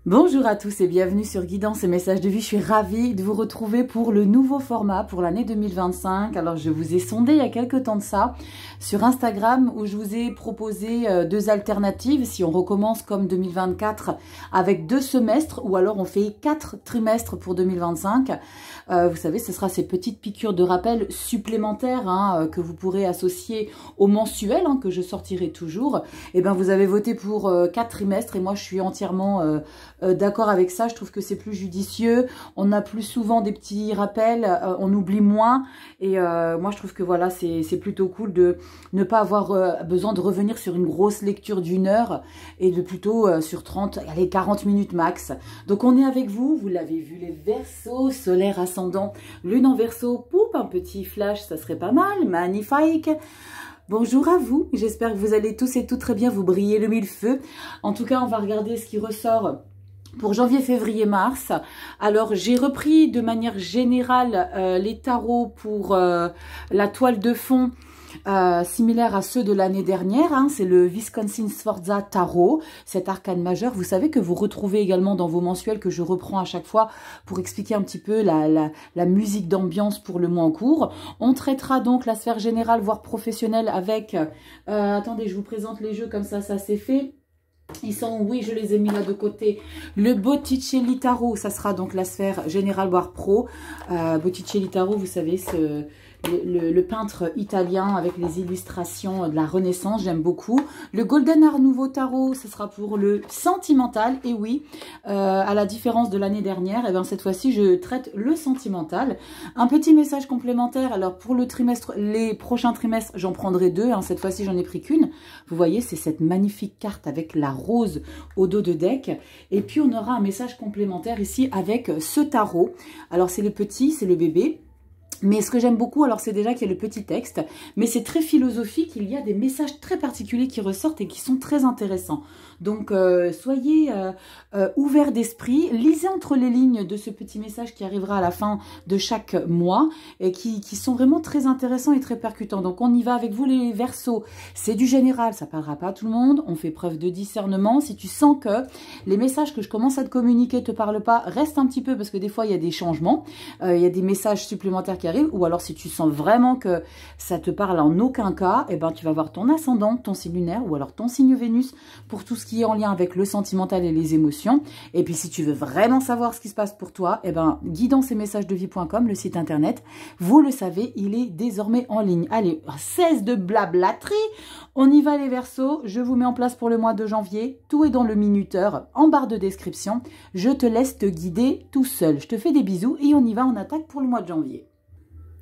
Bonjour à tous et bienvenue sur Guidance et Messages de Vie. Je suis ravie de vous retrouver pour le nouveau format pour l'année 2025. Alors je vous ai sondé il y a quelques temps de ça sur Instagram où je vous ai proposé deux alternatives. Si on recommence comme 2024 avec 2 semestres ou alors on fait 4 trimestres pour 2025. Vous savez, ce sera ces petites piqûres de rappel supplémentaires que vous pourrez associer au mensuel que je sortirai toujours. Et ben vous avez voté pour 4 trimestres et moi je suis entièrement d'accord avec ça. Je trouve que c'est plus judicieux, on a plus souvent des petits rappels, on oublie moins et moi je trouve que voilà c'est plutôt cool de ne pas avoir besoin de revenir sur une grosse lecture d'1 heure et de plutôt sur 30, allez 40 minutes max. Donc on est avec vous, vous l'avez vu, les Verseaux, solaire ascendant, lune en Verseau, poup, un petit flash, ça serait pas mal, magnifique. Bonjour à vous, j'espère que vous allez tous et toutes très bien, vous brillez le millefeu. En tout cas, on va regarder ce qui ressort pour janvier, février, mars. Alors, j'ai repris de manière générale les tarots pour la toile de fond similaire à ceux de l'année dernière. C'est le Wisconsin Sforza Tarot, cet arcane majeur. Vous savez que vous retrouvez également dans vos mensuels que je reprends à chaque fois pour expliquer un petit peu la musique d'ambiance pour le mois en cours. On traitera donc la sphère générale, voire professionnelle avec... attendez, je vous présente les jeux comme ça c'est fait. Ils sont, oui, je les ai mis là de côté. Le Botticelli Tarot, ça sera donc la sphère générale voire pro. Botticelli Tarot, vous savez, le peintre italien avec les illustrations de la Renaissance, j'aime beaucoup. Le Golden Art Nouveau Tarot, ce sera pour le sentimental. Et oui, à la différence de l'année dernière, et bien cette fois-ci, je traite le sentimental. Un petit message complémentaire. Alors pour le trimestre, les prochains trimestres, j'en prendrai 2. Cette fois-ci, j'en ai pris qu'une. Vous voyez, c'est cette magnifique carte avec la rose au dos de deck. Et puis, on aura un message complémentaire ici avec ce tarot. Alors, c'est le petit, c'est le bébé. Mais ce que j'aime beaucoup, alors c'est déjà qu'il y a le petit texte, mais c'est très philosophique, il y a des messages très particuliers qui ressortent et qui sont très intéressants. Donc soyez ouverts d'esprit, lisez entre les lignes de ce petit message qui arrivera à la fin de chaque mois et qui sont vraiment très intéressants et très percutants. Donc on y va avec vous les Verseaux, c'est du général, ça parlera pas à tout le monde, on fait preuve de discernement. Si tu sens que les messages que je commence à te communiquer ne te parlent pas, reste un petit peu parce que des fois il y a des changements, il y a des messages supplémentaires qui arrivent. Ou alors si tu sens vraiment que ça te parle en aucun cas, et ben tu vas voir ton ascendant, ton signe lunaire ou alors ton signe Vénus pour tout ce qui est en lien avec le sentimental et les émotions. Et puis si tu veux vraiment savoir ce qui se passe pour toi, et ben guidanceetmessagesdevie.com, le site internet, vous le savez, il est désormais en ligne. Allez, cesse de blablaterie, on y va les Verseaux, je vous mets en place pour le mois de janvier, tout est dans le minuteur, en barre de description, je te laisse te guider tout seul. Je te fais des bisous et on y va, on attaque pour le mois de janvier.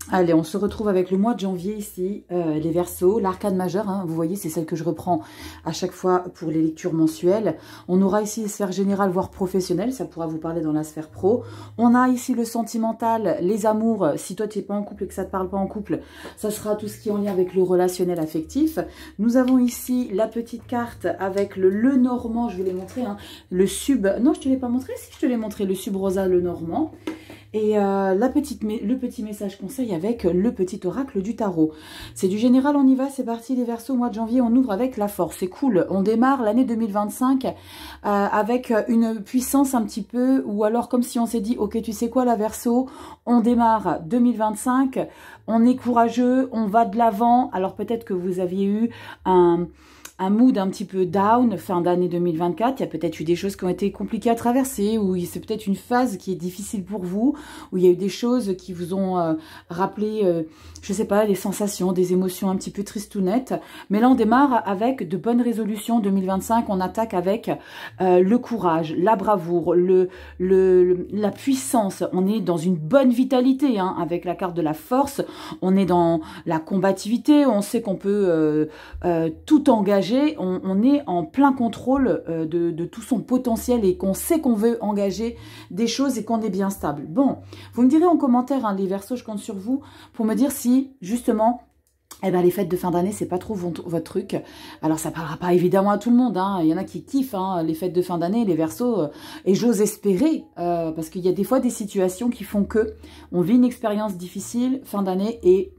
Allez, on se retrouve avec le mois de janvier ici, les Verseaux, l'arcane majeur, vous voyez, c'est celle que je reprends à chaque fois pour les lectures mensuelles. On aura ici les sphères générales, voire professionnelles, ça pourra vous parler dans la sphère pro. On a ici le sentimental, les amours, si toi tu n'es pas en couple et que ça ne te parle pas en couple, ça sera tout ce qui est en lien avec le relationnel affectif. Nous avons ici la petite carte avec le normand, je vous l'ai montré, le sub, non je ne te l'ai pas montré, si je te l'ai montré, le sub rosa, le normand. Et le petit message conseil avec le petit oracle du tarot. C'est du général, on y va, c'est parti les Verseaux, mois de janvier, on ouvre avec la force, c'est cool. On démarre l'année 2025 avec une puissance un petit peu, ou alors comme si on s'est dit, ok tu sais quoi la Verseau, on démarre 2025, on est courageux, on va de l'avant. Alors peut-être que vous aviez eu un mood un petit peu down, fin d'année 2024, il y a peut-être eu des choses qui ont été compliquées à traverser, ou c'est peut-être une phase qui est difficile pour vous, où il y a eu des choses qui vous ont rappelé, je sais pas, des sensations, des émotions un petit peu tristounettes. Mais là, on démarre avec de bonnes résolutions 2025, on attaque avec le courage, la bravoure, la puissance, on est dans une bonne vitalité, avec la carte de la force, on est dans la combativité, on sait qu'on peut tout engager, on est en plein contrôle de tout son potentiel et qu'on sait qu'on veut engager des choses et qu'on est bien stable. Bon, vous me direz en commentaire, les Verseaux, je compte sur vous pour me dire si, justement, les fêtes de fin d'année, c'est pas trop votre truc. Alors, ça parlera pas évidemment à tout le monde. Il y en a qui kiffent les fêtes de fin d'année, les Verseaux. Et j'ose espérer, parce qu'il y a des fois des situations qui font que on vit une expérience difficile fin d'année et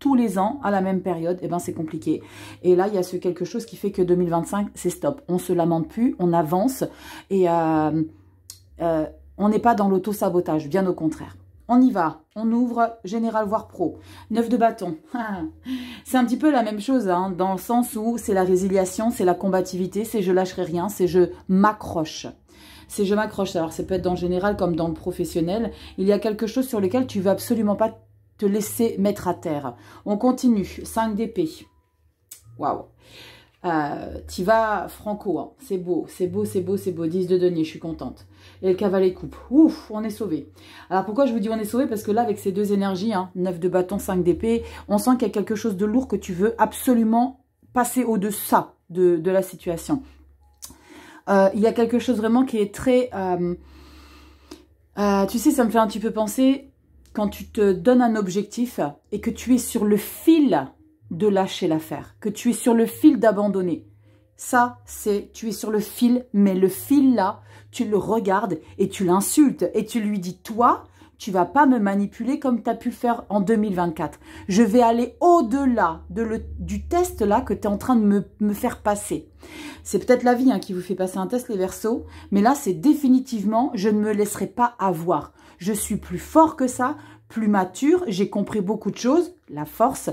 tous les ans à la même période, c'est compliqué. Et là, il y a quelque chose qui fait que 2025, c'est stop. On se lamente plus, on avance et on n'est pas dans l'auto-sabotage, bien au contraire. On y va, on ouvre général voire pro. 9 de bâton. C'est un petit peu la même chose, hein, dans le sens où c'est la résiliation, c'est la combativité, c'est je lâcherai rien, c'est je m'accroche. C'est je m'accroche. Alors ça peut être dans le général comme dans le professionnel. Il y a quelque chose sur lequel tu ne veux absolument pas te laisser mettre à terre. On continue. 5 d'épée. Waouh. Tu vas franco, hein. C'est beau, c'est beau, c'est beau, c'est beau. 10 de denier, je suis contente. Et le cavalier de coupe. Ouf, on est sauvé. Alors pourquoi je vous dis on est sauvé? Parce que là, avec ces deux énergies, hein, 9 de bâton, 5 d'épée, on sent qu'il y a quelque chose de lourd que tu veux absolument passer au-delà de la situation. Il y a quelque chose vraiment qui est très... tu sais, ça me fait un petit peu penser quand tu te donnes un objectif et que tu es sur le fil de lâcher l'affaire, que tu es sur le fil d'abandonner. Ça, c'est, tu es sur le fil, mais le fil là, tu le regardes et tu l'insultes et tu lui dis, toi, tu vas pas me manipuler comme tu as pu le faire en 2024. Je vais aller au-delà du test là que tu es en train de me faire passer. C'est peut-être la vie hein, qui vous fait passer un test, les Verseaux, mais là, c'est définitivement, je ne me laisserai pas avoir. Je suis plus fort que ça, plus mature, j'ai compris beaucoup de choses, la force.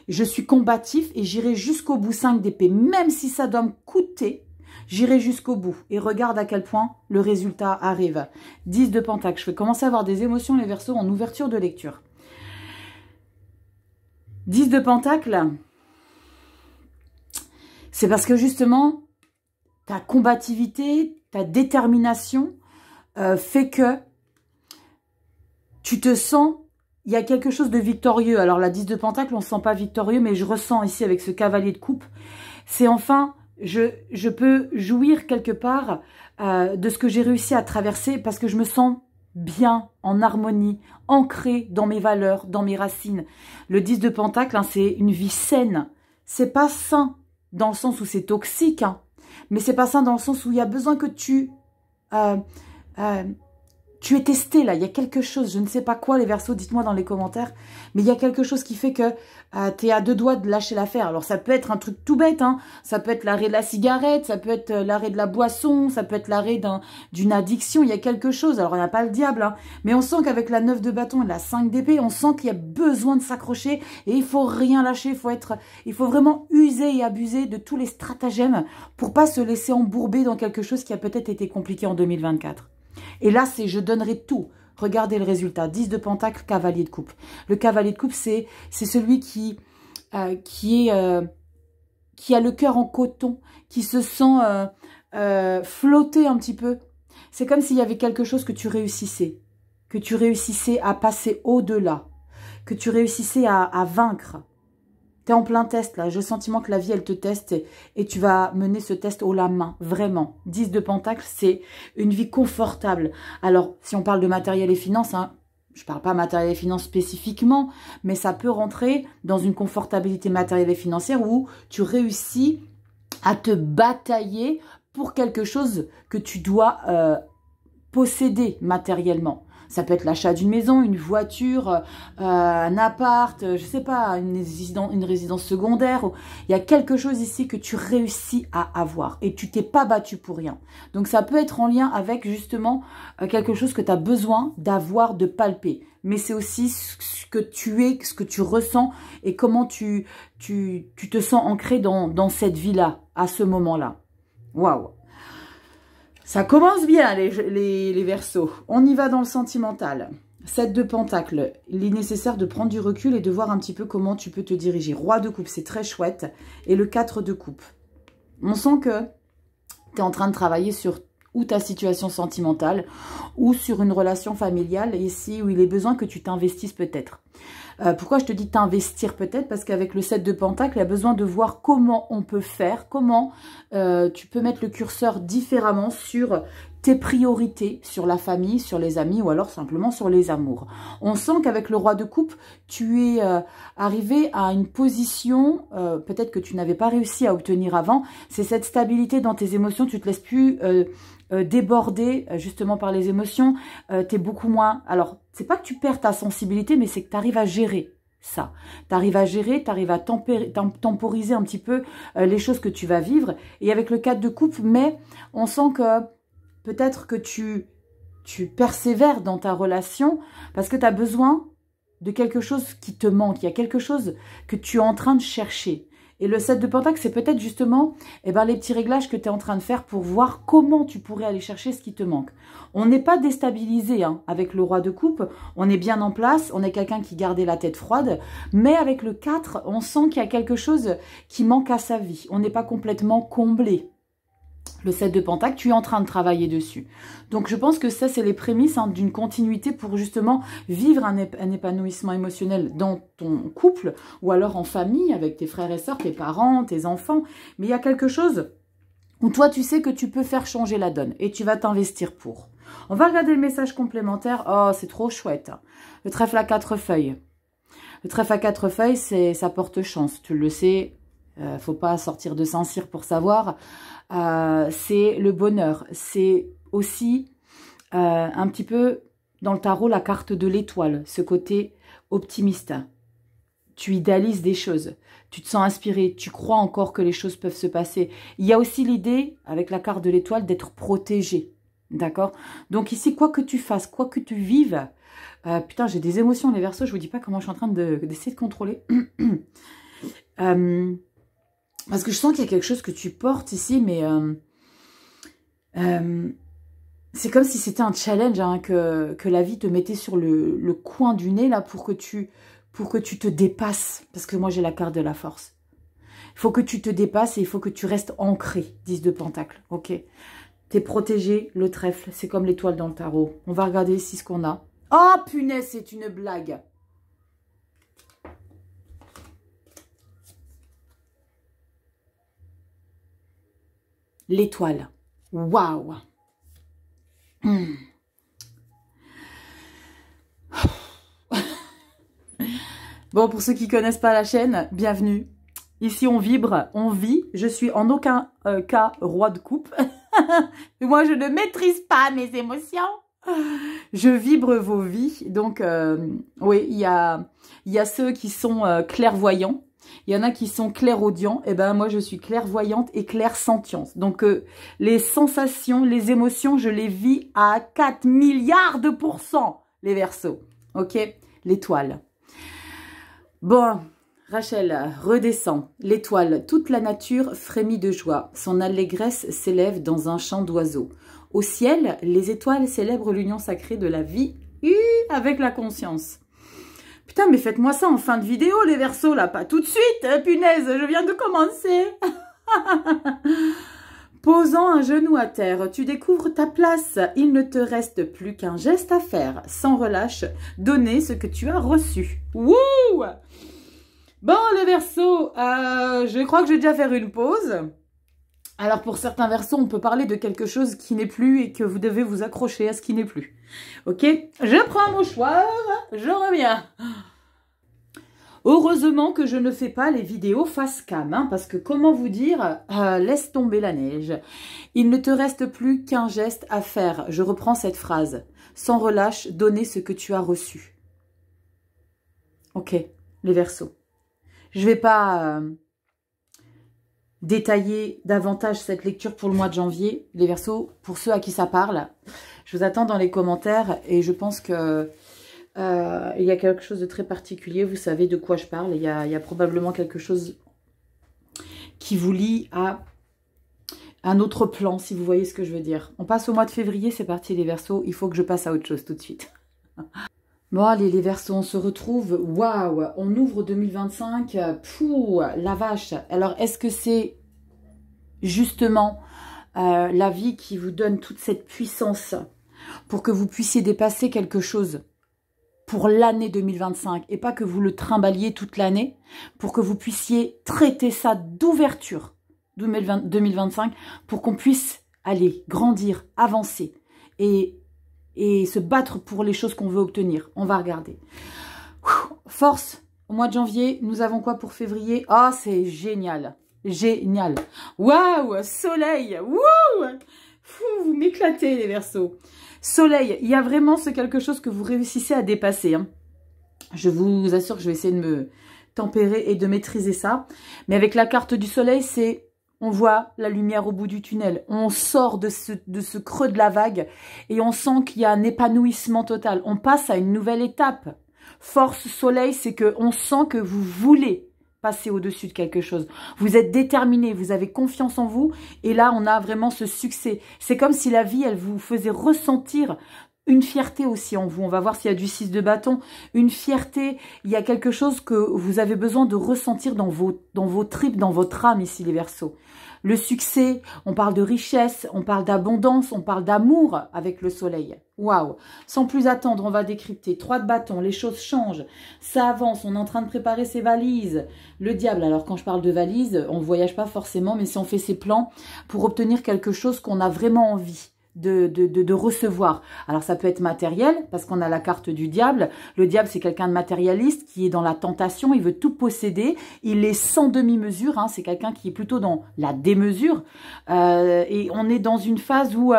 Je suis combatif et j'irai jusqu'au bout. 5 d'épée, même si ça doit me coûter, j'irai jusqu'au bout. Et regarde à quel point le résultat arrive. 10 de pentacle, je vais commencer à avoir des émotions, les Verseaux, en ouverture de lecture. 10 de pentacle, c'est parce que justement, ta combativité, ta détermination fait que tu te sens, il y a quelque chose de victorieux. Alors la 10 de pentacle, on ne se sent pas victorieux, mais je ressens ici avec ce cavalier de coupe, c'est enfin, je peux jouir quelque part de ce que j'ai réussi à traverser parce que je me sens bien, en harmonie, ancrée dans mes valeurs, dans mes racines. Le 10 de pentacle, hein, c'est une vie saine. C'est pas sain dans le sens où c'est toxique, hein, mais c'est pas sain dans le sens où il y a besoin que tu es testé là, il y a quelque chose, je ne sais pas quoi les Verseaux, dites-moi dans les commentaires, mais il y a quelque chose qui fait que tu es à deux doigts de lâcher l'affaire. Alors ça peut être un truc tout bête, hein. Ça peut être l'arrêt de la cigarette, ça peut être l'arrêt de la boisson, ça peut être l'arrêt d'une addiction, il y a quelque chose, alors il n'y a pas le diable, hein. Mais on sent qu'avec la 9 de bâton et la 5 d'épée, on sent qu'il y a besoin de s'accrocher et il faut rien lâcher, il faut vraiment user et abuser de tous les stratagèmes pour pas se laisser embourber dans quelque chose qui a peut-être été compliqué en 2024. Et là, c'est je donnerai tout. Regardez le résultat. 10 de pentacle, cavalier de coupe. Le cavalier de coupe, c'est celui qui a le cœur en coton, qui se sent flotter un petit peu. C'est comme s'il y avait quelque chose que tu réussissais à passer au-delà, que tu réussissais à vaincre. Tu es en plein test là, j'ai le sentiment que la vie elle te teste et tu vas mener ce test haut la main, vraiment. 10 de pentacle, c'est une vie confortable. Alors, si on parle de matériel et finances, hein, je ne parle pas matériel et finances spécifiquement, mais ça peut rentrer dans une confortabilité matérielle et financière où tu réussis à te batailler pour quelque chose que tu dois posséder matériellement. Ça peut être l'achat d'une maison, une voiture, un appart, je sais pas, une résidence secondaire. Il y a quelque chose ici que tu réussis à avoir et tu t'es pas battu pour rien. Donc ça peut être en lien avec justement quelque chose que tu as besoin d'avoir, de palper. Mais c'est aussi ce que tu es, ce que tu ressens et comment tu te sens ancré dans cette vie-là, à ce moment-là. Waouh! Ça commence bien, les Verseaux. On y va dans le sentimental. 7 de pentacle. Il est nécessaire de prendre du recul et de voir un petit peu comment tu peux te diriger. Roi de coupe, c'est très chouette. Et le 4 de coupe. On sent que tu es en train de travailler sur ou ta situation sentimentale ou sur une relation familiale ici où il est besoin que tu t'investisses peut-être. Pourquoi je te dis t'investir peut-être? Parce qu'avec le 7 de pentacle, il y a besoin de voir comment on peut faire, comment tu peux mettre le curseur différemment sur tes priorités, sur la famille, sur les amis ou alors simplement sur les amours. On sent qu'avec le roi de coupe, tu es arrivé à une position peut-être que tu n'avais pas réussi à obtenir avant. C'est cette stabilité dans tes émotions, tu ne te laisses plus déborder justement par les émotions, tu es beaucoup moins... Alors, c'est pas que tu perds ta sensibilité, mais c'est que tu arrives à gérer ça. Tu arrives à gérer, tu arrives à temporiser un petit peu les choses que tu vas vivre. Et avec le 4 de coupe, mais on sent que peut-être que tu tu persévères dans ta relation parce que tu as besoin de quelque chose qui te manque. Il y a quelque chose que tu es en train de chercher. Et le 7 de Pentacle, c'est peut-être justement les petits réglages que tu es en train de faire pour voir comment tu pourrais aller chercher ce qui te manque. On n'est pas déstabilisé avec le roi de coupe, on est bien en place, on est quelqu'un qui gardait la tête froide, mais avec le 4, on sent qu'il y a quelque chose qui manque à sa vie. On n'est pas complètement comblé. Le 7 de Pentacle, tu es en train de travailler dessus. Donc, je pense que ça, c'est les prémices d'une continuité pour justement vivre un épanouissement émotionnel dans ton couple ou alors en famille avec tes frères et sœurs, tes parents, tes enfants. Mais il y a quelque chose où toi, tu sais que tu peux faire changer la donne et tu vas t'investir pour. On va regarder le message complémentaire. Oh, c'est trop chouette. Le trèfle à 4 feuilles. Le trèfle à 4 feuilles, ça porte chance. Tu le sais, faut pas sortir de Saint-Cyr pour savoir. C'est le bonheur. C'est aussi un petit peu dans le tarot la carte de l'étoile, ce côté optimiste. Tu idéalises des choses, tu te sens inspiré, tu crois encore que les choses peuvent se passer. Il y a aussi l'idée, avec la carte de l'étoile, d'être protégé. D'accord? Donc ici, quoi que tu fasses, quoi que tu vives, putain, j'ai des émotions, les Verseaux, je vous dis pas comment je suis en train d'essayer de contrôler. Parce que je sens qu'il y a quelque chose que tu portes ici, mais c'est comme si c'était un challenge que la vie te mettait sur le coin du nez là pour que tu te dépasses. Parce que moi, j'ai la carte de la force. Il faut que tu te dépasses et il faut que tu restes ancré, 10 de Pentacle. Ok. T'es protégé, le trèfle. C'est comme l'étoile dans le tarot. On va regarder ici ce qu'on a. Oh, punaise, c'est une blague. L'étoile. Waouh. Bon, pour ceux qui ne connaissent pas la chaîne, bienvenue. Ici, on vibre, on vit. Je suis en aucun cas roi de coupe. Moi, je ne maîtrise pas mes émotions. Je vibre vos vies. Donc, oui, il y a ceux qui sont clairvoyants. Il y en a qui sont clairaudients. Et ben moi, je suis clairvoyante et clairsentiente. Donc, les sensations, les émotions, je les vis à 4 milliards de %, les Verseaux. Ok? L'étoile. Bon, Rachel, redescend. L'étoile, toute la nature frémit de joie. Son allégresse s'élève dans un chant d'oiseaux. Au ciel, les étoiles célèbrent l'union sacrée de la vie avec la conscience. Putain, mais faites-moi ça en fin de vidéo, les Verseaux, là. Pas tout de suite, punaise, je viens de commencer. Posant un genou à terre, tu découvres ta place. Il ne te reste plus qu'un geste à faire. Sans relâche, donner ce que tu as reçu. Wouh! Bon, les Verseaux, je crois que je vais déjà faire une pause. Alors, pour certains Verseaux, on peut parler de quelque chose qui n'est plus et que vous devez vous accrocher à ce qui n'est plus. Ok? Je prends un mouchoir, je reviens. Heureusement que je ne fais pas les vidéos face cam, hein, parce que comment vous dire, laisse tomber la neige. Il ne te reste plus qu'un geste à faire. Je reprends cette phrase. Sans relâche, donner ce que tu as reçu. Ok, les Verseaux. Je ne vais pas détailler davantage cette lecture pour le mois de janvier. Les Verseaux, pour ceux à qui ça parle, je vous attends dans les commentaires et je pense que il y a quelque chose de très particulier. Vous savez de quoi je parle. Il y a probablement quelque chose qui vous lie à un autre plan, si vous voyez ce que je veux dire. On passe au mois de février, c'est parti les Verseaux. Il faut que je passe à autre chose tout de suite. Bon, allez, les Verseaux, on se retrouve. Waouh, on ouvre 2025. Pouh, la vache. Alors, est-ce que c'est justement la vie qui vous donne toute cette puissance pour que vous puissiez dépasser quelque chose pour l'année 2025 et pas que vous le trimballiez toute l'année, pour que vous puissiez traiter ça d'ouverture 2025 pour qu'on puisse aller grandir, avancer et se battre pour les choses qu'on veut obtenir. On va regarder. Force, au mois de janvier, nous avons quoi pour février? Ah, c'est génial. Génial. Waouh, soleil. Wouh. Vous m'éclatez, les Verseaux. Soleil, il y a vraiment ce quelque chose que vous réussissez à dépasser. Hein. Je vous assure que je vais essayer de me tempérer et de maîtriser ça. Mais avec la carte du soleil, c'est on voit la lumière au bout du tunnel. On sort de ce creux de la vague et on sent qu'il y a un épanouissement total. On passe à une nouvelle étape. Force soleil, c'est qu'on sent que vous voulez passer au-dessus de quelque chose. Vous êtes déterminé, vous avez confiance en vous et là, on a vraiment ce succès. C'est comme si la vie, elle vous faisait ressentir une fierté aussi en vous. On va voir s'il y a du 6 de bâton. Une fierté, il y a quelque chose que vous avez besoin de ressentir dans vos tripes, dans votre âme ici, les Verseaux. Le succès, on parle de richesse, on parle d'abondance, on parle d'amour avec le soleil. Waouh! Sans plus attendre, on va décrypter. 3 de bâton, les choses changent, ça avance, on est en train de préparer ses valises. Le diable, alors quand je parle de valises, on ne voyage pas forcément, mais si on fait ses plans pour obtenir quelque chose qu'on a vraiment envie de recevoir. Alors ça peut être matériel, parce qu'on a la carte du diable. Le diable, c'est quelqu'un de matérialiste qui est dans la tentation, il veut tout posséder, il est sans demi-mesure, hein, c'est quelqu'un qui est plutôt dans la démesure. Et on est dans une phase où,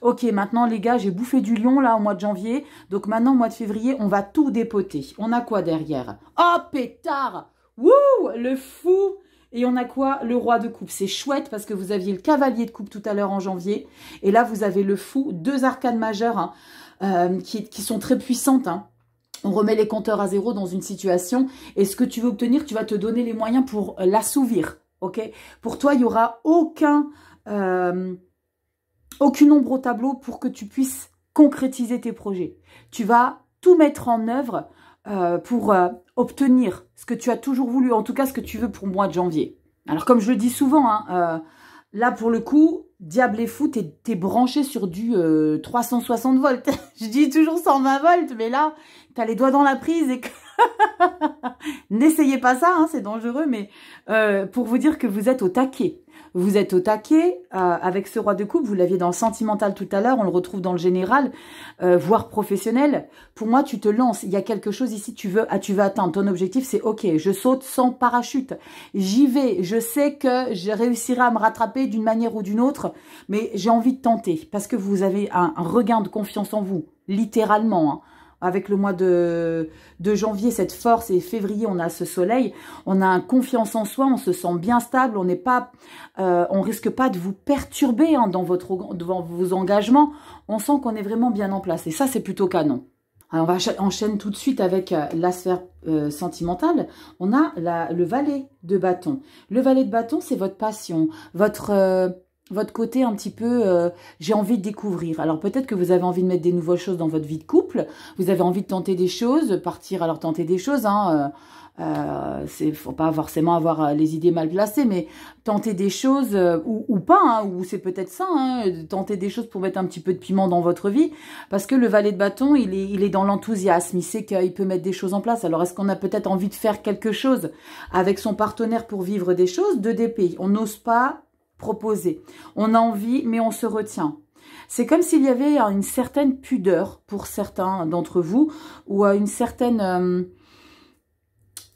ok, maintenant les gars, j'ai bouffé du lion là au mois de janvier, donc maintenant au mois de février, on va tout dépoter. On a quoi derrière? Oh, pétard! Wouh! Le fou! Et on a quoi? Le roi de coupe. C'est chouette parce que vous aviez le cavalier de coupe tout à l'heure en janvier. Et là, vous avez le fou. 2 arcanes majeures hein, qui sont très puissantes. Hein. On remet les compteurs à zéro dans une situation. Et ce que tu veux obtenir, tu vas te donner les moyens pour l'assouvir. Ok? Pour toi, il n'y aura aucune ombre au tableau pour que tu puisses concrétiser tes projets. Tu vas tout mettre en œuvre pour obtenir ce que tu as toujours voulu, en tout cas ce que tu veux pour le mois de janvier. Alors comme je le dis souvent, hein, là pour le coup, diable et fou, t'es branché sur du 360 volts. Je dis toujours 120 volts, mais là, t'as les doigts dans la prise et que... N'essayez pas ça, hein, c'est dangereux, mais pour vous dire que vous êtes au taquet. Vous êtes au taquet avec ce roi de coupe, vous l'aviez dans le sentimental tout à l'heure, on le retrouve dans le général, voire professionnel. Pour moi, tu te lances, il y a quelque chose ici, tu veux atteindre. Ton objectif, c'est ok, je saute sans parachute. J'y vais, je sais que je réussirai à me rattraper d'une manière ou d'une autre, mais j'ai envie de tenter parce que vous avez un regain de confiance en vous, littéralement, hein. Avec le mois de janvier, cette force, et février, on a ce soleil, on a une confiance en soi, on se sent bien stable, on n'est pas, on risque pas de vous perturber hein, dans vos engagements. On sent qu'on est vraiment bien en place, et ça, c'est plutôt canon. Alors, on va enchaîner tout de suite avec la sphère sentimentale. On a le valet de bâton. Le valet de bâton, c'est votre passion, votre côté un petit peu, j'ai envie de découvrir. Alors peut-être que vous avez envie de mettre des nouvelles choses dans votre vie de couple, vous avez envie de tenter des choses, partir, alors tenter des choses, hein, faut pas forcément avoir les idées mal placées, mais tenter des choses, ou pas, hein, ou c'est peut-être ça, hein, tenter des choses pour mettre un petit peu de piment dans votre vie, parce que le valet de bâton, il est dans l'enthousiasme, il sait qu'il peut mettre des choses en place. Alors est-ce qu'on a peut-être envie de faire quelque chose avec son partenaire pour vivre des choses? 2 d'épée, on n'ose pas proposer. On a envie, mais on se retient. C'est comme s'il y avait une certaine pudeur pour certains d'entre vous, ou une certaine...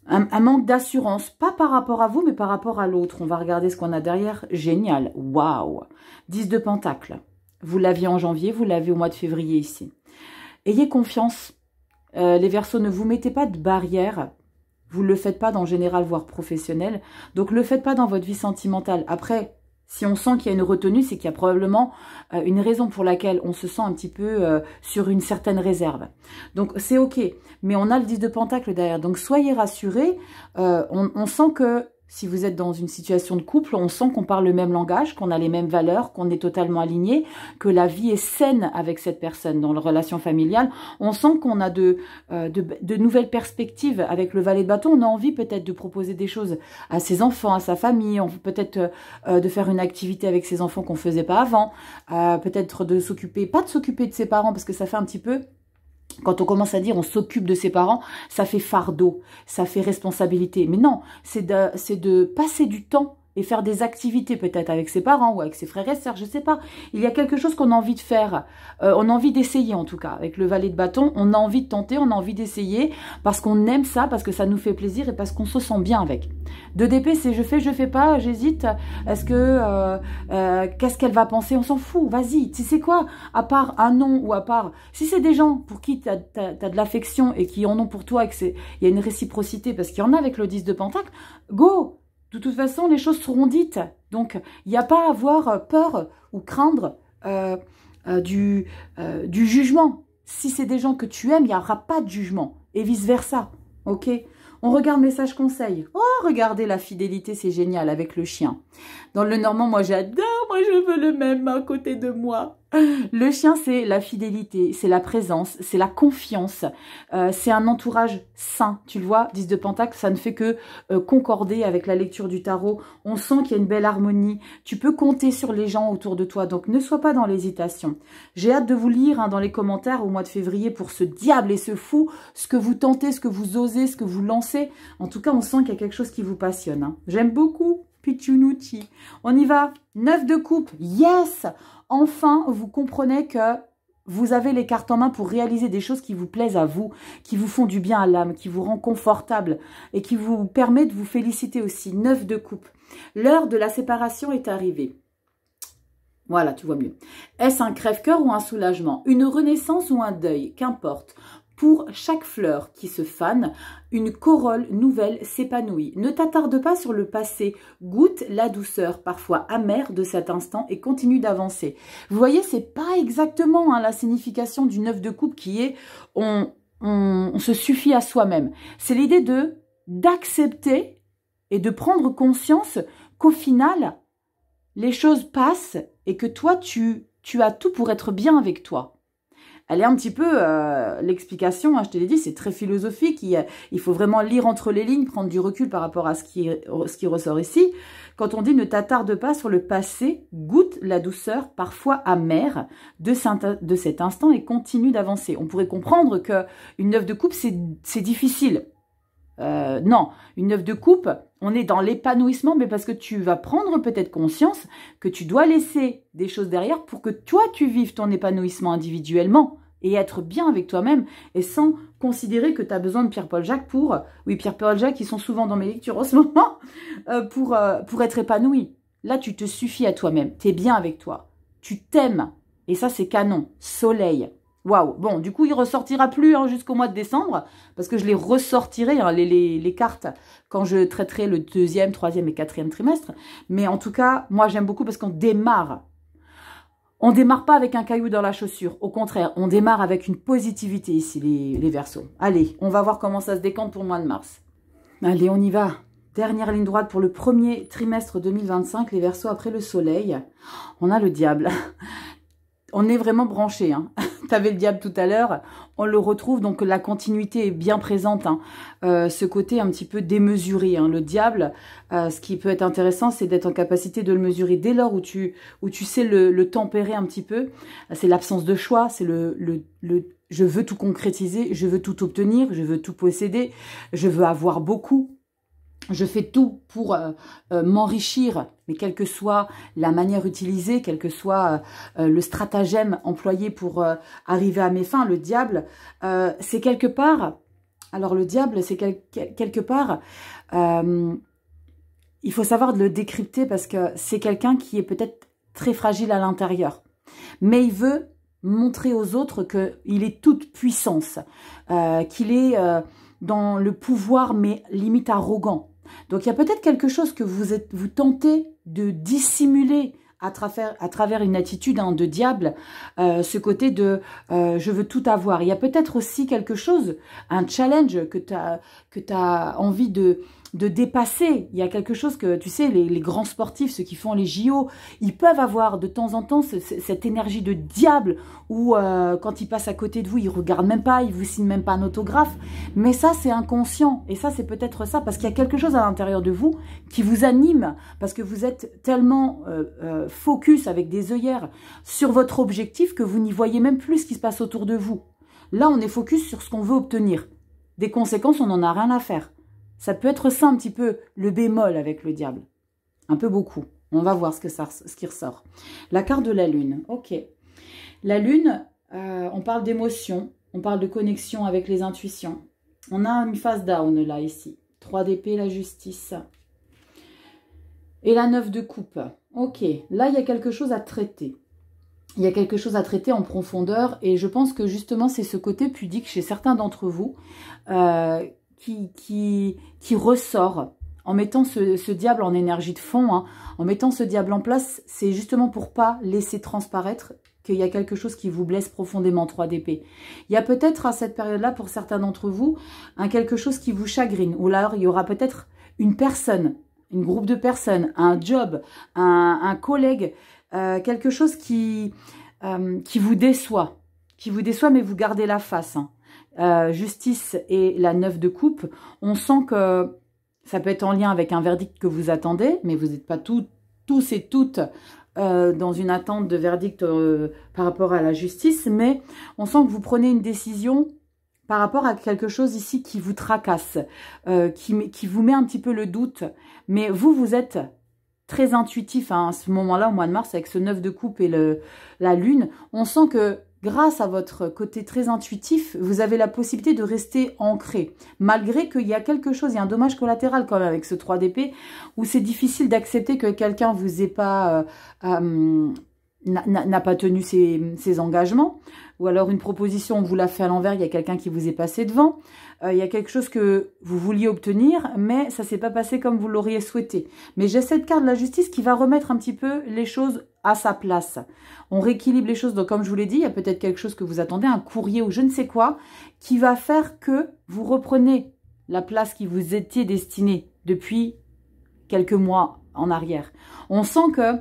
un manque d'assurance, pas par rapport à vous, mais par rapport à l'autre. On va regarder ce qu'on a derrière. Génial. Waouh. 10 de Pentacle. Vous l'aviez en janvier, vous l'avez au mois de février ici. Ayez confiance. Les Verseaux, ne vous mettez pas de barrière. Vous ne le faites pas dans le général, voire professionnel. Donc, ne le faites pas dans votre vie sentimentale. Après... Si on sent qu'il y a une retenue, c'est qu'il y a probablement une raison pour laquelle on se sent un petit peu sur une certaine réserve. Donc, c'est OK. Mais on a le 10 de Pentacle derrière. Donc, soyez rassurés. On sent que si vous êtes dans une situation de couple, on sent qu'on parle le même langage, qu'on a les mêmes valeurs, qu'on est totalement aligné, que la vie est saine avec cette personne dans la relation familiale. On sent qu'on a de nouvelles perspectives avec le valet de bâton. On a envie peut-être de proposer des choses à ses enfants, à sa famille, peut-être de faire une activité avec ses enfants qu'on ne faisait pas avant, peut-être de s'occuper, pas de s'occuper de ses parents parce que ça fait un petit peu... Quand on commence à dire on s'occupe de ses parents, ça fait fardeau, ça fait responsabilité. Mais non, c'est de passer du temps et faire des activités peut-être avec ses parents ou avec ses frères et sœurs, je ne sais pas. Il y a quelque chose qu'on a envie de faire, on a envie d'essayer en tout cas. Avec le valet de bâton, on a envie de tenter, on a envie d'essayer parce qu'on aime ça, parce que ça nous fait plaisir et parce qu'on se sent bien avec. 2 d'épée, c'est je fais pas, j'hésite. Est-ce que, qu'est-ce qu'elle va penser? On s'en fout, vas-y. Tu sais quoi? À part un non ou à part... Si c'est des gens pour qui tu as de l'affection et qui en ont pour toi et qu'il y a une réciprocité, parce qu'il y en a avec le 10 de Pentacle, go! de toute façon, les choses seront dites. Donc, il n'y a pas à avoir peur ou craindre du jugement. Si c'est des gens que tu aimes, il n'y aura pas de jugement. Et vice-versa. Ok? On regarde message conseil. Oh, regardez la fidélité, c'est génial avec le chien. Dans le normand, moi j'adore, moi je veux le même à côté de moi. Le chien, c'est la fidélité, c'est la présence, c'est la confiance, c'est un entourage sain. Tu le vois, 10 de Pentacle, ça ne fait que concorder avec la lecture du tarot. On sent qu'il y a une belle harmonie. Tu peux compter sur les gens autour de toi, donc ne sois pas dans l'hésitation. J'ai hâte de vous lire dans les commentaires au mois de février pour ce diable et ce fou, ce que vous tentez, ce que vous osez, ce que vous lancez. En tout cas, on sent qu'il y a quelque chose qui vous passionne. Hein. J'aime beaucoup. Pichunucci. On y va. 9 de coupe. Yes! Enfin, vous comprenez que vous avez les cartes en main pour réaliser des choses qui vous plaisent à vous, qui vous font du bien à l'âme, qui vous rend confortable et qui vous permet de vous féliciter aussi. 9 de coupe. L'heure de la séparation est arrivée. Voilà, tu vois mieux. Est-ce un crève-cœur ou un soulagement? Une renaissance ou un deuil? Qu'importe. Pour chaque fleur qui se fane, une corolle nouvelle s'épanouit. Ne t'attarde pas sur le passé. Goûte la douceur, parfois amère, de cet instant et continue d'avancer. Vous voyez, c'est pas exactement la signification du 9 de coupe qui est on se suffit à soi-même. C'est l'idée d'accepter et de prendre conscience qu'au final, les choses passent et que toi, tu as tout pour être bien avec toi. Elle est un petit peu, l'explication, hein, je te l'ai dit, c'est très philosophique. Il faut vraiment lire entre les lignes, prendre du recul par rapport à ce qui ressort ici. Quand on dit ne t'attarde pas sur le passé, goûte la douceur, parfois amère, de cet instant et continue d'avancer. On pourrait comprendre qu'une 9 de coupe, c'est difficile. Non, une 9 de coupe, on est dans l'épanouissement, mais parce que tu vas prendre peut-être conscience que tu dois laisser des choses derrière pour que toi, tu vives ton épanouissement individuellement et être bien avec toi-même et sans considérer que tu as besoin de Pierre-Paul Jacques pour... Oui, Pierre-Paul Jacques, ils sont souvent dans mes lectures en ce moment, pour être épanoui. Là, tu te suffis à toi-même, tu es bien avec toi, tu t'aimes. Et ça, c'est canon. Soleil. Waouh, bon, du coup, il ressortira plus jusqu'au mois de décembre, parce que je les ressortirai, les cartes, quand je traiterai le 2e, 3e et 4e trimestre. Mais en tout cas, moi, j'aime beaucoup parce qu'on démarre. On démarre pas avec un caillou dans la chaussure. Au contraire, on démarre avec une positivité ici, les Verseaux. Allez, on va voir comment ça se décante pour le mois de mars. Allez, on y va. Dernière ligne droite pour le premier trimestre 2025, les Verseaux après le soleil. On a le diable. On est vraiment branché, hein. Tu avais le diable tout à l'heure, on le retrouve, donc la continuité est bien présente, hein. Ce côté un petit peu démesuré, hein. Le diable, ce qui peut être intéressant, c'est d'être en capacité de le mesurer dès lors où tu sais le tempérer un petit peu. C'est l'absence de choix, c'est je veux tout concrétiser, je veux tout obtenir, je veux tout posséder, je veux avoir beaucoup. Je fais tout pour m'enrichir, mais quelle que soit la manière utilisée, quel que soit le stratagème employé pour arriver à mes fins, le diable, c'est quelque part... Alors le diable, c'est quelque part... il faut savoir de le décrypter parce que c'est quelqu'un qui est peut-être très fragile à l'intérieur. Mais il veut montrer aux autres qu'il est toute puissance, qu'il est dans le pouvoir, mais limite arrogant. Donc, il y a peut-être quelque chose que vous tentez de dissimuler à travers une attitude de diable, ce côté de je veux tout avoir. Il y a peut-être aussi quelque chose, un challenge que tu as envie de dépasser. Il y a quelque chose que, tu sais, les grands sportifs, ceux qui font les JO, ils peuvent avoir de temps en temps cette énergie de diable où quand ils passent à côté de vous, ils ne regardent même pas, ils ne vous signent même pas un autographe. Mais ça, c'est inconscient. Et ça, c'est peut-être ça, parce qu'il y a quelque chose à l'intérieur de vous qui vous anime, parce que vous êtes tellement focus avec des œillères sur votre objectif que vous n'y voyez même plus ce qui se passe autour de vous. Là, on est focus sur ce qu'on veut obtenir. Des conséquences, on n'en a rien à faire. Ça peut être ça un petit peu le bémol avec le diable. Un peu beaucoup. On va voir ce qui ressort. La carte de la lune. Ok. La lune, on parle d'émotion. On parle de connexion avec les intuitions. On a une phase down là, ici. 3 d'épée, la justice. Et la 9 de coupe. Ok. Là, il y a quelque chose à traiter. Il y a quelque chose à traiter en profondeur. Et je pense que justement, c'est ce côté pudique chez certains d'entre vous qui ressort en mettant ce diable en énergie de fond, hein, en mettant ce diable en place, c'est justement pour pas laisser transparaître qu'il y a quelque chose qui vous blesse profondément, 3 d'épée. Il y a peut-être à cette période-là, pour certains d'entre vous, quelque chose qui vous chagrine. Ou alors, il y aura peut-être une personne, un groupe de personnes, un job, un collègue, quelque chose qui vous déçoit. Qui vous déçoit, mais vous gardez la face. Hein. Justice et la 9 de coupe, on sent que ça peut être en lien avec un verdict que vous attendez, mais vous n'êtes pas tous et toutes dans une attente de verdict par rapport à la justice, mais on sent que vous prenez une décision par rapport à quelque chose ici qui vous tracasse, qui vous met un petit peu le doute, mais vous êtes très intuitif hein, à ce moment-là, au mois de mars, avec ce 9 de coupe et la lune. On sent que grâce à votre côté très intuitif, vous avez la possibilité de rester ancré, malgré qu'il y a quelque chose, il y a un dommage collatéral quand même avec ce 3 d'épée, où c'est difficile d'accepter que quelqu'un vous ait pas n'a pas tenu ses engagements, ou alors une proposition, on vous l'a fait à l'envers, il y a quelqu'un qui vous est passé devant, il y a quelque chose que vous vouliez obtenir, mais ça ne s'est pas passé comme vous l'auriez souhaité. Mais j'ai cette carte de la justice qui va remettre un petit peu les choses à sa place. On rééquilibre les choses, donc comme je vous l'ai dit, il y a peut-être quelque chose que vous attendez, un courrier ou je ne sais quoi, qui va faire que vous reprenez la place qui vous était destinée depuis quelques mois en arrière. On sent que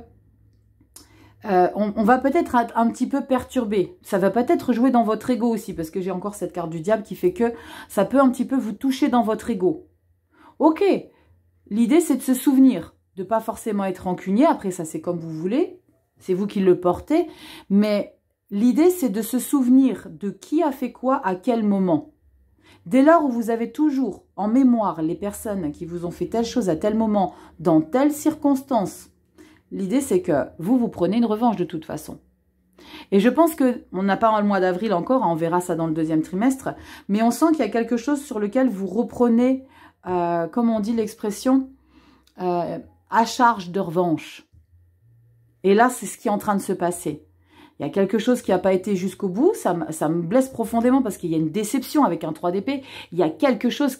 on va peut-être être un petit peu perturbé. Ça va peut-être jouer dans votre ego aussi, parce que j'ai encore cette carte du diable qui fait que ça peut un petit peu vous toucher dans votre ego. Ok, l'idée c'est de se souvenir, de pas forcément être rancunier, après ça c'est comme vous voulez, c'est vous qui le portez, mais l'idée c'est de se souvenir de qui a fait quoi à quel moment. Dès lors où vous avez toujours en mémoire les personnes qui vous ont fait telle chose à tel moment, dans telle circonstance, l'idée, c'est que vous prenez une revanche de toute façon. Et je pense qu'on n'a pas le mois d'avril encore, on verra ça dans le 2e trimestre, mais on sent qu'il y a quelque chose sur lequel vous reprenez, comme on dit l'expression, à charge de revanche. Et là, c'est ce qui est en train de se passer. Il y a quelque chose qui n'a pas été jusqu'au bout, ça me blesse profondément parce qu'il y a une déception avec un 3 d'épée. Il y a quelque chose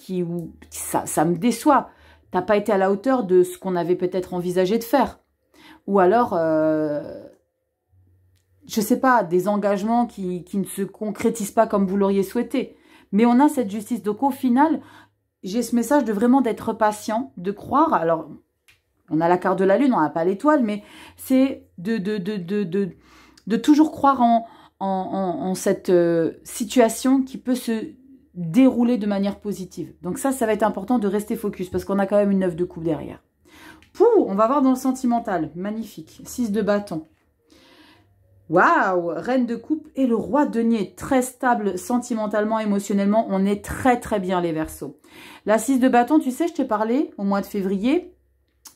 ça me déçoit. Tu n'as pas été à la hauteur de ce qu'on avait peut-être envisagé de faire. Ou alors, je sais pas, des engagements qui ne se concrétisent pas comme vous l'auriez souhaité. Mais on a cette justice. Donc au final, j'ai ce message de vraiment d'être patient, de croire. Alors, on a la carte de la lune, on n'a pas l'étoile, mais c'est de toujours croire en cette situation qui peut se dérouler de manière positive. Donc ça va être important de rester focus parce qu'on a quand même une 9 de coupe derrière. On va voir dans le sentimental. Magnifique. 6 de bâton. Waouh! Reine de coupe et le roi de denier. Très stable sentimentalement, émotionnellement. On est très très bien les Verseaux. La 6 de bâton, tu sais, je t'ai parlé au mois de février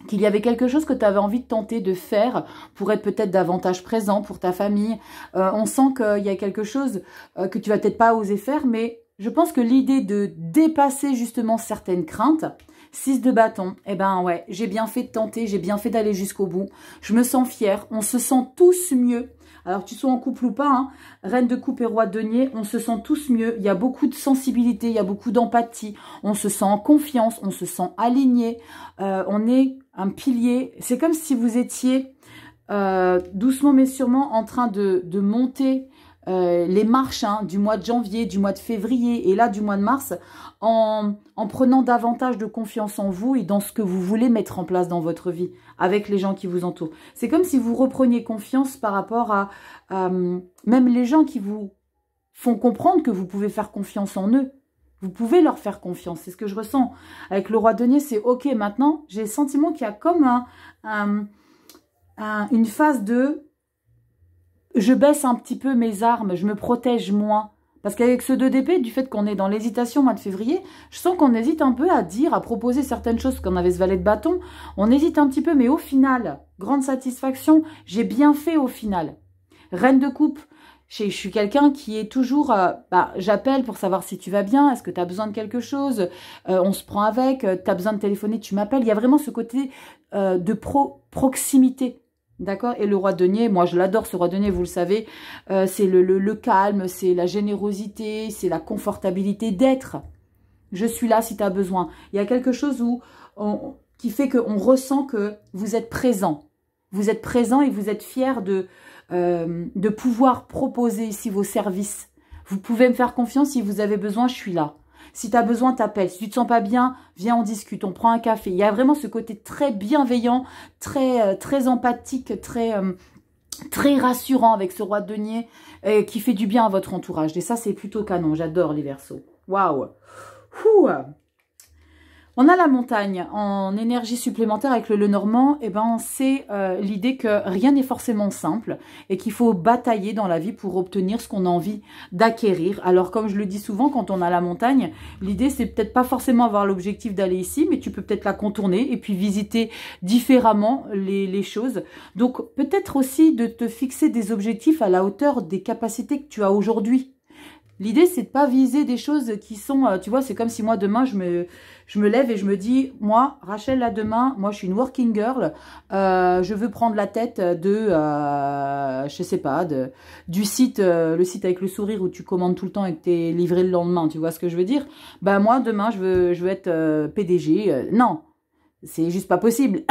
qu'il y avait quelque chose que tu avais envie de tenter de faire pour être peut-être davantage présent pour ta famille. On sent qu'il y a quelque chose que tu vas peut-être pas oser faire, mais je pense que l'idée de dépasser justement certaines craintes, 6 de bâton, eh ben ouais, j'ai bien fait de tenter, j'ai bien fait d'aller jusqu'au bout. Je me sens fière, on se sent tous mieux. Alors, tu sois en couple ou pas, hein, reine de coupe et roi de denier, on se sent tous mieux. Il y a beaucoup de sensibilité, il y a beaucoup d'empathie. On se sent en confiance, on se sent aligné. On est un pilier. C'est comme si vous étiez doucement mais sûrement en train de monter les marches hein, du mois de janvier, du mois de février et là du mois de mars en prenant davantage de confiance en vous et dans ce que vous voulez mettre en place dans votre vie avec les gens qui vous entourent. C'est comme si vous repreniez confiance par rapport à même les gens qui vous font comprendre que vous pouvez faire confiance en eux. Vous pouvez leur faire confiance, c'est ce que je ressens. Avec le roi de denier, c'est ok, maintenant j'ai le sentiment qu'il y a comme une phase de je baisse un petit peu mes armes, je me protège moins. Parce qu'avec ce 2 d'épée, du fait qu'on est dans l'hésitation au mois de février, je sens qu'on hésite un peu à dire, à proposer certaines choses, qu'on avait ce valet de bâton. On hésite un petit peu, mais au final, grande satisfaction, j'ai bien fait au final. Reine de coupe, je suis quelqu'un qui est toujours, j'appelle pour savoir si tu vas bien, est-ce que tu as besoin de quelque chose, on se prend avec, tu as besoin de téléphoner, tu m'appelles. Il y a vraiment ce côté de proximité. D'accord? Et le roi de denier, moi je l'adore ce roi de denier, vous le savez, c'est le calme, c'est la générosité, c'est la confortabilité d'être. Je suis là si tu as besoin. Il y a quelque chose où qui fait qu'on ressent que vous êtes présent. Vous êtes présent et vous êtes fier de pouvoir proposer ici vos services. Vous pouvez me faire confiance, si vous avez besoin, je suis là. Si tu as besoin, t'appelles. Si tu te sens pas bien, viens, on discute, on prend un café. Il y a vraiment ce côté très bienveillant, très empathique, très rassurant avec ce roi de denier qui fait du bien à votre entourage. Et ça, c'est plutôt canon. J'adore les Verseaux. Waouh. On a la montagne en énergie supplémentaire avec le Lenormand. Et ben, c'est l'idée que rien n'est forcément simple et qu'il faut batailler dans la vie pour obtenir ce qu'on a envie d'acquérir. Alors, comme je le dis souvent, quand on a la montagne, l'idée, c'est peut-être pas forcément avoir l'objectif d'aller ici, mais tu peux peut-être la contourner et puis visiter différemment les choses. Donc, peut-être aussi de te fixer des objectifs à la hauteur des capacités que tu as aujourd'hui. L'idée, c'est de pas viser des choses qui sont... tu vois, c'est comme si moi, demain, je me lève et je me dis, moi, Rachel, là, demain, moi, je suis une working girl. Je veux prendre la tête de, je sais pas, du site, le site avec le sourire où tu commandes tout le temps et que tu es livré le lendemain. Tu vois ce que je veux dire? Ben, moi, demain, je veux être PDG. Non, c'est juste pas possible.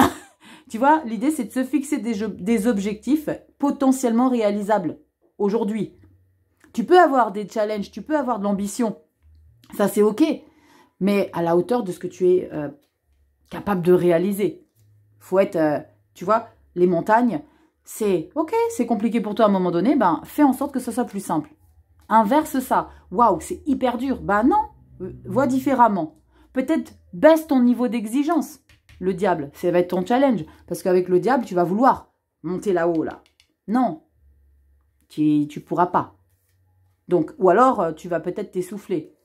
Tu vois, l'idée, c'est de se fixer des objectifs potentiellement réalisables aujourd'hui. Tu peux avoir des challenges, tu peux avoir de l'ambition. Ça, c'est OK. Mais à la hauteur de ce que tu es capable de réaliser. Faut être, tu vois, les montagnes, c'est OK, c'est compliqué pour toi à un moment donné. Ben, fais en sorte que ce soit plus simple. Inverse ça. Waouh, c'est hyper dur. Ben non, vois différemment. Peut-être baisse ton niveau d'exigence. Le diable, ça va être ton challenge. Parce qu'avec le diable, tu vas vouloir monter là-haut, là. Non, tu pourras pas. Donc, ou alors, tu vas peut-être t'essouffler.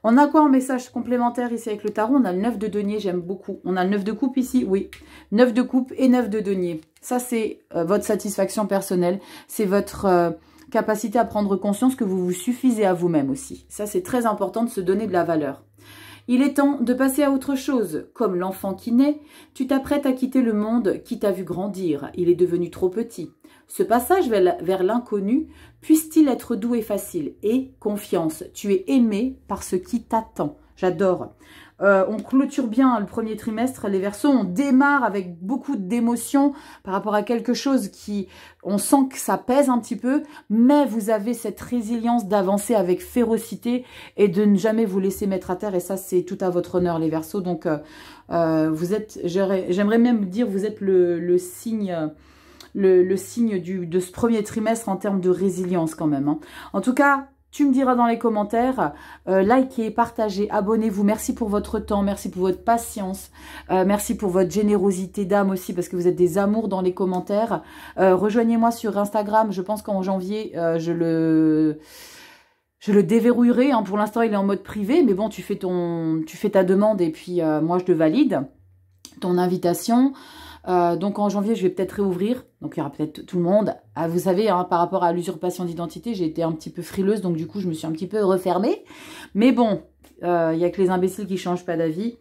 On a quoi en message complémentaire ici avec le tarot? On a le 9 de denier, j'aime beaucoup. On a le 9 de coupe ici, oui. 9 de coupe et 9 de denier. Ça, c'est votre satisfaction personnelle. C'est votre capacité à prendre conscience que vous vous suffisez à vous-même aussi. Ça, c'est très important de se donner de la valeur. Il est temps de passer à autre chose. Comme l'enfant qui naît, tu t'apprêtes à quitter le monde qui t'a vu grandir. Il est devenu trop petit. Ce passage vers l'inconnu puisse-t-il être doux et facile? Et confiance, tu es aimé par ce qui t'attend. J'adore. On clôture bien le premier trimestre, les Verseaux. On démarre avec beaucoup d'émotions par rapport à quelque chose qui... On sent que ça pèse un petit peu, mais vous avez cette résilience d'avancer avec férocité et de ne jamais vous laisser mettre à terre. Et ça, c'est tout à votre honneur, les Verseaux. Donc, vous êtes... J'aimerais même dire, vous êtes le signe... Le signe de ce premier trimestre en termes de résilience quand même. Hein. En tout cas, tu me diras dans les commentaires, likez, partagez, abonnez-vous. Merci pour votre temps, merci pour votre patience, merci pour votre générosité d'âme aussi, parce que vous êtes des amours dans les commentaires. Rejoignez-moi sur Instagram, je pense qu'en janvier, je le déverrouillerai. Hein. Pour l'instant, il est en mode privé, mais bon, tu fais ta demande et puis moi, je te valide ton invitation. Donc en janvier, je vais peut-être réouvrir. Donc il y aura peut-être tout le monde. Ah, vous savez, hein, par rapport à l'usurpation d'identité, j'ai été un petit peu frileuse. Donc du coup, je me suis un petit peu refermée. Mais bon, il n'y a que les imbéciles qui ne changent pas d'avis.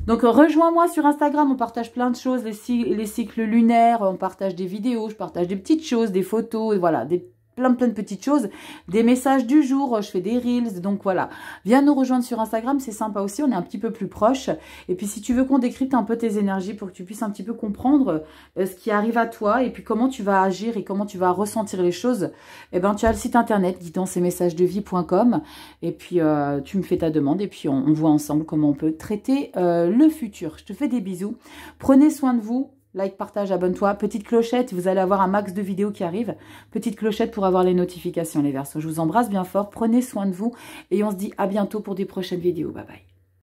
Donc rejoins-moi sur Instagram. On partage plein de choses. Les cycles lunaires. On partage des vidéos. Je partage des petites choses, des photos. Voilà, plein de petites choses, des messages du jour, je fais des reels, donc voilà. Viens nous rejoindre sur Instagram, c'est sympa aussi, on est un petit peu plus proche. Et puis si tu veux qu'on décrypte un peu tes énergies pour que tu puisses un petit peu comprendre ce qui arrive à toi et puis comment tu vas agir et comment tu vas ressentir les choses, eh ben tu as le site internet guidanceetmessagesdevie.com et puis tu me fais ta demande et puis on voit ensemble comment on peut traiter le futur. Je te fais des bisous, prenez soin de vous. Like, partage, abonne-toi. Petite clochette, vous allez avoir un max de vidéos qui arrivent. Petite clochette pour avoir les notifications, les Verseaux. Je vous embrasse bien fort. Prenez soin de vous. Et on se dit à bientôt pour des prochaines vidéos. Bye bye.